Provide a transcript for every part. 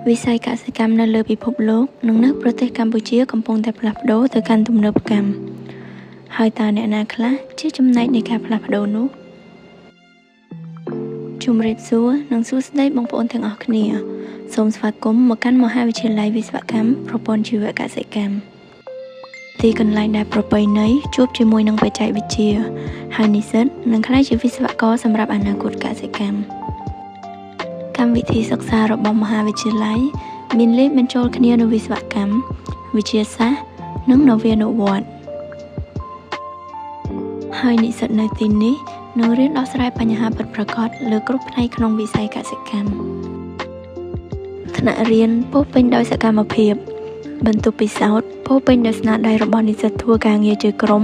វិស័យកសិកម្មនៅលើពិភពលោកនិងនៅប្រទេសកម្ពុជាកំពុងតែផ្លាស់ប្ដូរទៅកាន់ទំនើបកម្មហើយតើអ្នកណាខ្លះជាចំណែកនៃការផ្លាស់ប្ដូរនោះជម្រាបសួរនិងសួស្តីបងប្អូនទាំងអស់គ្នាសូមស្វាគមន៍មកកាន់មហាវិទ្យាល័យវិស្វកម្មប្រព័ន្ធជីវកសិកម្មទីកន្លែងដែលប្រពៃណីជួបជាមួយនឹងបច្ចេកវិទ្យាហើយនិស្សិតនឹងក្លាយជាវិស្វករសម្រាប់អនាគតកសិកម្មកម្មវិធីសិក្សារបស់មហាវិទ្យាល័យមានលេខបញ្ចូលគ្នានៅវិស្វកម្មវិទ្យាសាស្ត្រនិងនវានុវត្តន៍ហើយនិស្សិតនៅទីនេះនឹងរៀនដោះស្រាយបញ្ហាពិតប្រាកដលើគ្រប់ផ្នែកក្នុងវិស័យកសិកម្មថ្នាក់រៀនពោរពេញដោយសកម្មភាពបន្ទប់ពិសោធន៍ពោរពេញដោយស្នាដៃរបស់និស្សិតធ្វើការងារជាក្រុម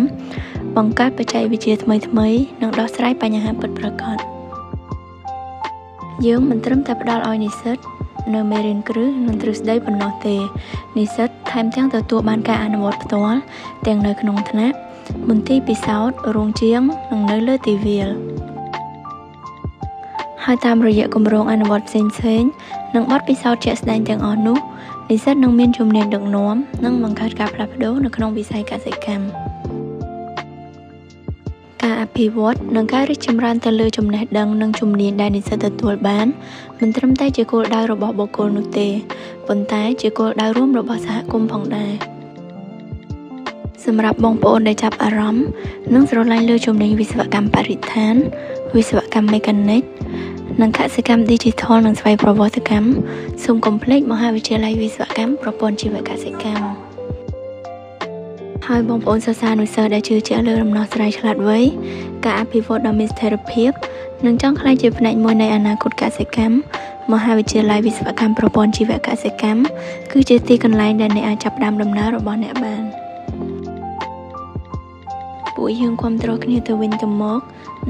បង្កើតបច្ចេកវិទ្យាថ្មីៗនិងដោះស្រាយបញ្ហាពិតប្រាកដយើងមិនត្រឹមតែផ្ដល់ឲ្យនិស្សិតនៅមេរៀនគ្រឹះនិងទ្រឹស្ដីប៉ុណ្ណោះទេនិស្សិតថែមទាំងទទួលបានការអនុវត្តផ្ទាល់ទាំងនៅក្នុងថ្នាក់មន្ទីរពិសោធន៍រោងជាងនិងនៅលើទីវាលហើយតាមរយៈគម្រោងអនុវត្តផ្សេងៗនិងបទពិសោធន៍ជាក់ស្ដែងទាំងអស់នោះនិស្សិតនឹងមានជំនាញដឹកនាំនិងបង្កើតការផ្លាស់ប្ដូរនៅក្នុងវិស័យកសិកម្មការអភិវឌ្ឍនិងការរីកចម្រើនទៅលើចំណេះដឹងនិងជំនាញដែលនិស្សិតទទួលបានមិនត្រឹមតែជាគោលដៅរបស់បុគ្គលនោះទេប៉ុន្តែជាគោលដៅរួមរបស់សហគមន៍ផងដែរសម្រាប់បងប្អូនដែលចាប់អារម្មណ៍និងស្រឡាញ់លើជំនាញវិស្វកម្មបរិស្ថានវិស្វកម្មមេកានិកនិងកសិកម្ម Digital និងស្វ័យប្រវត្តិកម្មសូមកុំភ្លេចមហាវិទ្យាល័យវិស្វកម្មប្រព័ន្ធជីវកសិកម្មហើយបងប្អូនសិស្សានុសិស្សដែលជឿជាក់លើដំណោះស្រាយឆ្លាតវៃការអភិវឌ្ឍដ៏មានស្ថិរភាពនិងចង់ក្លាយជាផ្នែកមួយនៃអនាគតកសិកម្មមហាវិទ្យាល័យវិស្វកម្មប្រព័ន្ធជីវកសិកម្មគឺជាទីកន្លែងដែលអ្នកអាចចាប់ផ្ដើមដំណើររបស់អ្នកបានពួកយើងគាំទ្រគ្នាទៅវិញទៅមក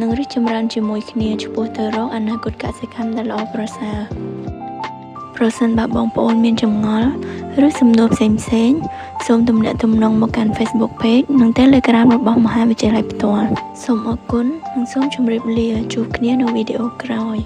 និងរីកចម្រើនជាមួយគ្នាឆ្ពោះទៅរកអនាគតកសិកម្មដែលល្អប្រសើរប្រសិនបើបងប្អូនមានចម្ងល់ឬសំណួរផ្សេងៗសូមទំនាក់ទំនងមកកាន់ Facebook Page និង Telegram របស់មហាវិទ្យាល័យផ្ទាល់សូមអរគុណនិងសូមជម្រាបលាជួបគ្នានៅវីដេអូក្រោយ